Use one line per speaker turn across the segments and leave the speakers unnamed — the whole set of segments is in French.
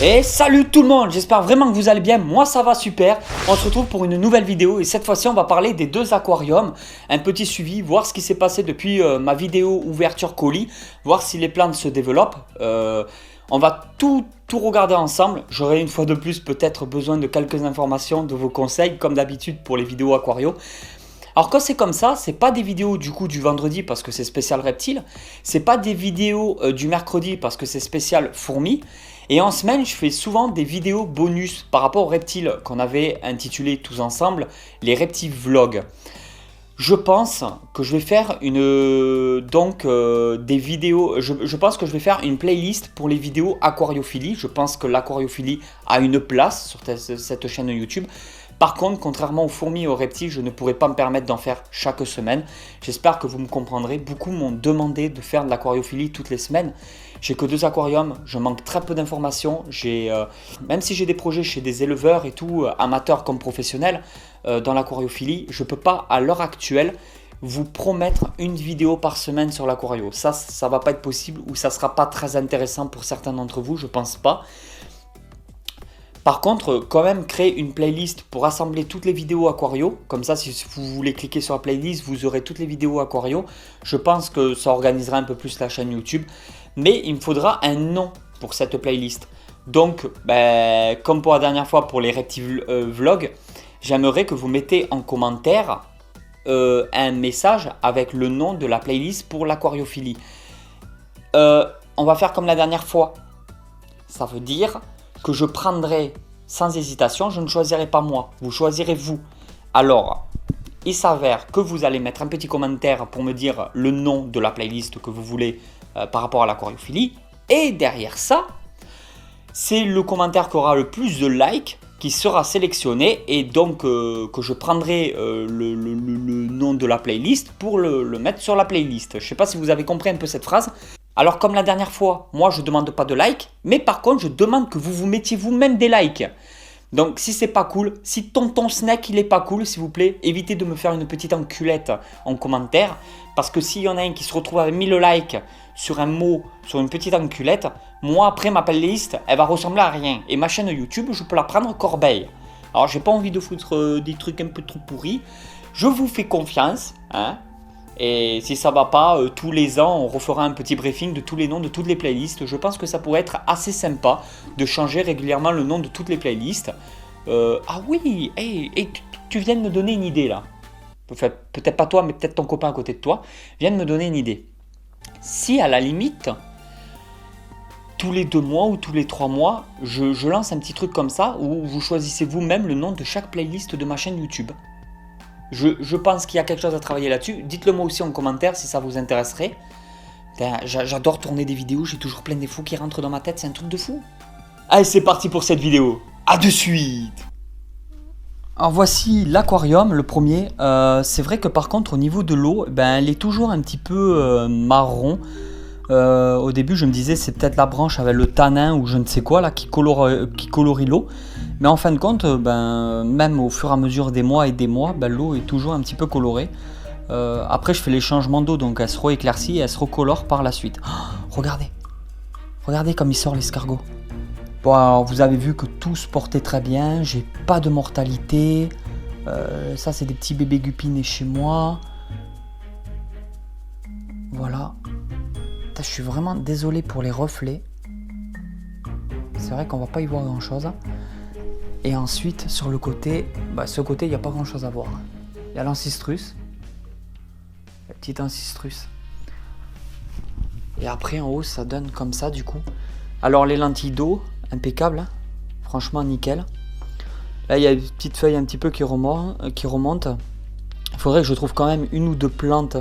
Et salut tout le monde, j'espère vraiment que vous allez bien, moi ça va super. On se retrouve pour une nouvelle vidéo et cette fois-ci on va parler des deux aquariums. Un petit suivi, voir ce qui s'est passé depuis ma vidéo ouverture colis, voir si les plantes se développent. On va tout regarder ensemble. J'aurai une fois de plus peut-être besoin de quelques informations, de vos conseils comme d'habitude pour les vidéos aquarios. Alors quand c'est comme ça, c'est pas des vidéos du coup du vendredi parce que c'est spécial reptile, c'est pas des vidéos du mercredi parce que c'est spécial fourmis. Et en semaine, je fais souvent des vidéos bonus par rapport aux reptiles qu'on avait intitulé tous ensemble les reptiles vlogs. Je pense que je vais faire des vidéos. Je pense que je vais faire une playlist pour les vidéos aquariophilie. Je pense que l'aquariophilie a une place sur cette chaîne YouTube. Par contre, contrairement aux fourmis et aux reptiles, je ne pourrai pas me permettre d'en faire chaque semaine. J'espère que vous me comprendrez. Beaucoup m'ont demandé de faire de l'aquariophilie toutes les semaines. J'ai que 2 aquariums, je manque très peu d'informations. Même si j'ai des projets chez des éleveurs et tout, amateurs comme professionnels, dans l'aquariophilie, je ne peux pas à l'heure actuelle vous promettre une vidéo par semaine sur l'aquario. Ça ne va pas être possible ou ça ne sera pas très intéressant pour certains d'entre vous, je ne pense pas. Par contre, quand même créer une playlist pour rassembler toutes les vidéos aquario. Comme ça, si vous voulez cliquer sur la playlist, vous aurez toutes les vidéos aquario. Je pense que ça organisera un peu plus la chaîne YouTube. Mais il me faudra un nom pour cette playlist. Donc, comme pour la dernière fois pour les reptiles vlogs, j'aimerais que vous mettez en commentaire un message avec le nom de la playlist pour l'aquariophilie. On va faire comme la dernière fois. Ça veut dire que je prendrai sans hésitation, je ne choisirai pas moi, vous choisirez vous. Alors, il s'avère que vous allez mettre un petit commentaire pour me dire le nom de la playlist que vous voulez par rapport à l'aquariophilie. Et derrière ça, c'est le commentaire qui aura le plus de likes qui sera sélectionné et donc que je prendrai le nom de la playlist pour le mettre sur la playlist. Je ne sais pas si vous avez compris un peu cette phrase. Alors comme la dernière fois, moi je ne demande pas de like, mais par contre je demande que vous mettiez vous-même des likes. Donc si c'est pas cool, si tonton Snake il est pas cool, s'il vous plaît, évitez de me faire une petite enculette en commentaire. Parce que s'il y en a un qui se retrouve avec 1000 likes sur un mot, sur une petite enculette, moi après ma playlist, elle va ressembler à rien. Et ma chaîne YouTube, je peux la prendre corbeille. Alors j'ai pas envie de foutre des trucs un peu trop pourris. Je vous fais confiance, hein. Et si ça va pas, tous les ans, on refera un petit briefing de tous les noms de toutes les playlists. Je pense que ça pourrait être assez sympa de changer régulièrement le nom de toutes les playlists. Ah oui, tu viens de me donner une idée là. Enfin, peut-être pas toi, mais peut-être ton copain à côté de toi vient de me donner une idée. Si à la limite, tous les 2 mois ou tous les 3 mois, je lance un petit truc comme ça où vous choisissez vous-même le nom de chaque playlist de ma chaîne YouTube. Je pense qu'il y a quelque chose à travailler là-dessus. Dites-le moi aussi en commentaire si ça vous intéresserait. J'adore tourner des vidéos, j'ai toujours plein d'infos qui rentrent dans ma tête, c'est un truc de fou. Allez, c'est parti pour cette vidéo. À de suite. Alors voici l'aquarium, le premier. C'est vrai que par contre au niveau de l'eau, elle est toujours un petit peu marron. Au début je me disais c'est peut-être la branche avec le tanin ou je ne sais quoi là qui colorie l'eau. Mais en fin de compte, même au fur et à mesure des mois, l'eau est toujours un petit peu colorée. Après, je fais les changements d'eau, donc elle se rééclaircit et elle se recolore par la suite. Oh, regardez comme il sort l'escargot. Bon, alors, vous avez vu que tout se portait très bien, j'ai pas de mortalité. Ça, c'est des petits bébés gupinés chez moi. Voilà. Je suis vraiment désolé pour les reflets. C'est vrai qu'on va pas y voir grand chose. Et ensuite, sur le côté, ce côté, il n'y a pas grand chose à voir. Il y a l'ancistrus, la petite ancistrus. Et après, en haut, ça donne comme ça, du coup. Alors, les lentilles d'eau, impeccable, hein. Franchement, nickel. Là, il y a une petite feuille un petit peu qui remonte. Il faudrait que je trouve quand même 1 ou 2 plantes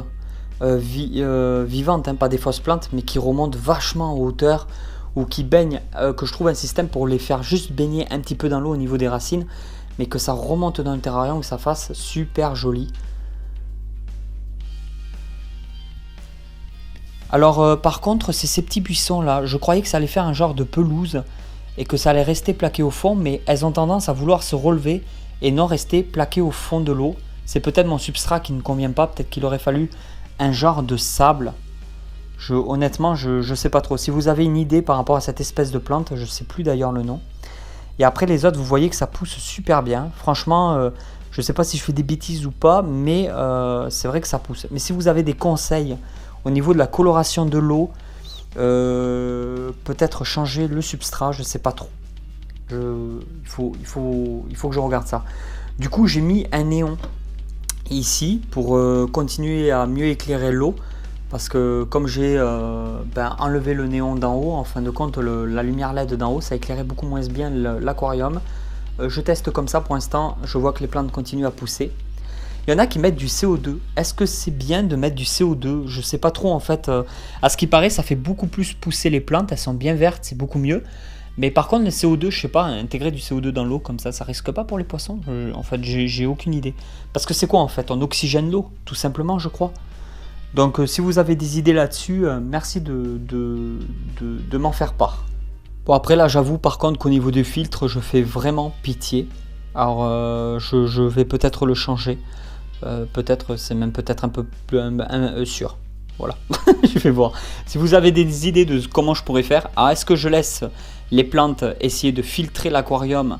vivantes, hein, pas des fausses plantes, mais qui remontent vachement en hauteur. Ou qui baignent, que je trouve un système pour les faire juste baigner un petit peu dans l'eau au niveau des racines, mais que ça remonte dans le terrarium, que ça fasse super joli. Alors par contre, c'est ces petits buissons là, je croyais que ça allait faire un genre de pelouse et que ça allait rester plaqué au fond, mais elles ont tendance à vouloir se relever et non rester plaquées au fond de l'eau. C'est peut-être mon substrat qui ne convient pas, peut-être qu'il aurait fallu un genre de sable. Honnêtement, je sais pas trop. Si vous avez une idée par rapport à cette espèce de plante, je sais plus d'ailleurs le nom. Et après les autres, vous voyez que ça pousse super bien. Franchement, je sais pas si je fais des bêtises ou pas, mais c'est vrai que ça pousse. Mais si vous avez des conseils au niveau de la coloration de l'eau, peut-être changer le substrat, je sais pas trop. Il faut que je regarde ça. Du coup, j'ai mis un néon ici pour continuer à mieux éclairer l'eau. Parce que comme j'ai enlevé le néon d'en haut, en fin de compte, la lumière LED d'en haut, ça éclairait beaucoup moins bien l'aquarium. Je teste comme ça pour l'instant, je vois que les plantes continuent à pousser. Il y en a qui mettent du CO2. Est-ce que c'est bien de mettre du CO2? Je sais pas trop en fait. À ce qui paraît, ça fait beaucoup plus pousser les plantes, elles sont bien vertes, c'est beaucoup mieux. Mais par contre, le CO2, je sais pas, intégrer du CO2 dans l'eau comme ça risque pas pour les poissons? En fait, j'ai aucune idée. Parce que c'est quoi en fait? On oxygène l'eau, tout simplement, je crois. Donc si vous avez des idées là-dessus, merci de m'en faire part. Bon après là j'avoue par contre qu'au niveau du filtre je fais vraiment pitié. Alors je vais peut-être le changer. Peut-être c'est même peut-être un peu plus sûr. Voilà, je vais voir. Si vous avez des idées de comment je pourrais faire, alors est-ce que je laisse les plantes essayer de filtrer l'aquarium?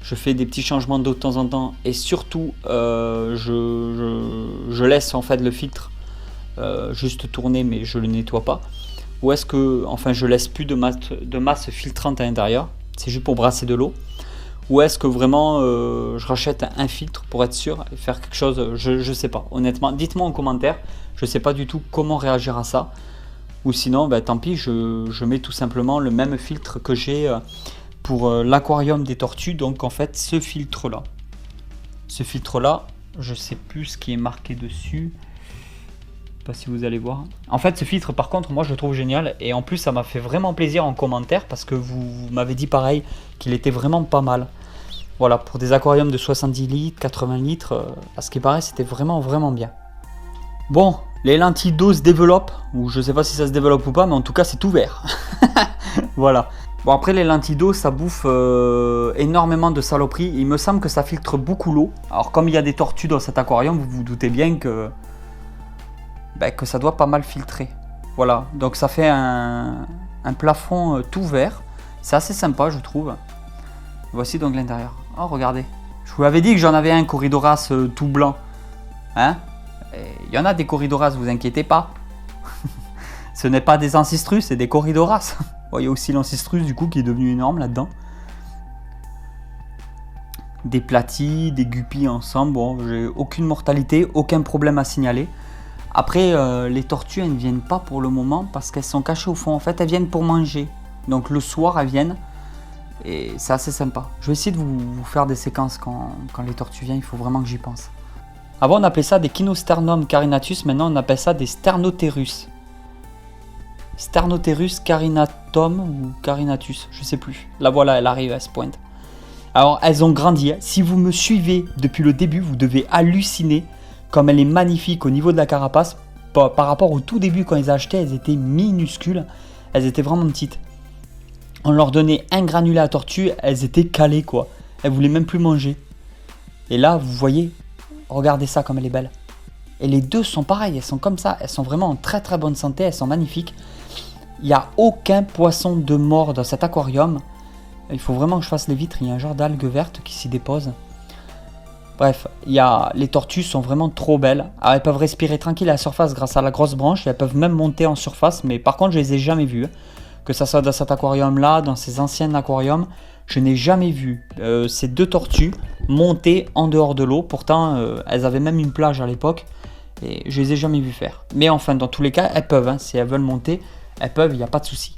Je fais des petits changements d'eau de temps en temps et surtout je laisse en fait le filtre juste tourner mais je le nettoie pas, ou est-ce que enfin je laisse plus de masse filtrante à l'intérieur, c'est juste pour brasser de l'eau, ou est-ce que vraiment je rachète un filtre pour être sûr et faire quelque chose, je sais pas honnêtement, dites-moi en commentaire, je sais pas du tout comment réagir à ça, ou sinon tant pis, je mets tout simplement le même filtre que j'ai pour l'aquarium des tortues, donc en fait ce filtre là, je sais plus ce qui est marqué dessus. Pas si vous allez voir. En fait, ce filtre, par contre, moi je le trouve génial. Et en plus, ça m'a fait vraiment plaisir en commentaire parce que vous m'avez dit pareil qu'il était vraiment pas mal. Voilà, pour des aquariums de 70 litres, 80 litres, à ce qui paraît, c'était vraiment bien. Bon, les lentilles d'eau se développent, ou je sais pas si ça se développe ou pas, mais en tout cas, c'est tout vert. Voilà. Bon, après, les lentilles d'eau, ça bouffe énormément de saloperies. Il me semble que ça filtre beaucoup l'eau. Alors, comme il y a des tortues dans cet aquarium, vous vous doutez bien que ça doit pas mal filtrer. Voilà, donc ça fait un plafond tout vert. C'est assez sympa, je trouve. Voici donc l'intérieur. Oh, regardez. Je vous avais dit que j'en avais un Corydoras tout blanc. Hein? Il y en a des Corydoras, vous inquiétez pas. Ce n'est pas des Ancistrus, c'est des Corydoras. Bon, il y a aussi l'Ancistrus du coup qui est devenu énorme là-dedans. Des platies, des guppies ensemble. Bon, j'ai aucune mortalité, aucun problème à signaler. Après, les tortues, elles ne viennent pas pour le moment parce qu'elles sont cachées au fond. En fait, elles viennent pour manger. Donc le soir, elles viennent. Et c'est assez sympa. Je vais essayer de vous faire des séquences quand les tortues viennent. Il faut vraiment que j'y pense. Avant, on appelait ça des Kinosternum carinatus. Maintenant, on appelle ça des Sternotherus. Sternotherus carinatum ou carinatus, je sais plus. La voilà, elle arrive, elle se pointe. Alors, elles ont grandi. Si vous me suivez depuis le début, vous devez halluciner comme elle est magnifique au niveau de la carapace. Par rapport au tout début quand ils achetaient, elles étaient minuscules, elles étaient vraiment petites. On leur donnait un granulat à tortue, elles étaient calées quoi, elles voulaient même plus manger. Et là vous voyez, regardez ça comme elle est belle. Et les deux sont pareilles, elles sont comme ça, elles sont vraiment en très très bonne santé, elles sont magnifiques. Il n'y a aucun poisson de mort dans cet aquarium. Il faut vraiment que je fasse les vitres, il y a un genre d'algues vertes qui s'y déposent. Bref, les tortues sont vraiment trop belles. Alors, elles peuvent respirer tranquille à la surface grâce à la grosse branche. Et elles peuvent même monter en surface. Mais par contre, je les ai jamais vues. Que ça soit dans cet aquarium-là, dans ces anciens aquariums, je n'ai jamais vu ces deux tortues monter en dehors de l'eau. Pourtant, elles avaient même une plage à l'époque. Et je les ai jamais vues faire. Mais enfin, dans tous les cas, elles peuvent. Si elles veulent monter, elles peuvent, il n'y a pas de souci.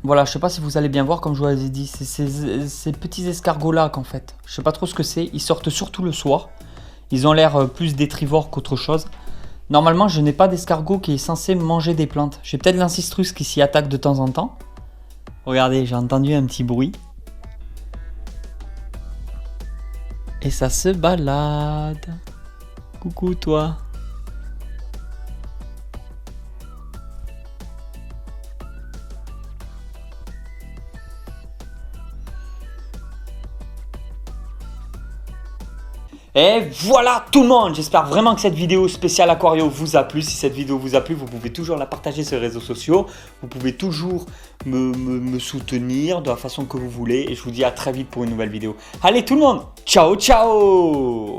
Voilà, je sais pas si vous allez bien voir, comme je vous l'avais dit, c'est ces petits escargots-là qu'en fait. Je sais pas trop ce que c'est, ils sortent surtout le soir. Ils ont l'air plus détrivores qu'autre chose. Normalement, je n'ai pas d'escargot qui est censé manger des plantes. J'ai peut-être l'Ancistrus qui s'y attaque de temps en temps. Regardez, j'ai entendu un petit bruit. Et ça se balade. Coucou toi. Et voilà tout le monde, j'espère vraiment que cette vidéo spéciale Aquario vous a plu. Si cette vidéo vous a plu, vous pouvez toujours la partager sur les réseaux sociaux. Vous pouvez toujours me soutenir de la façon que vous voulez. Et je vous dis à très vite pour une nouvelle vidéo. Allez tout le monde, ciao ciao.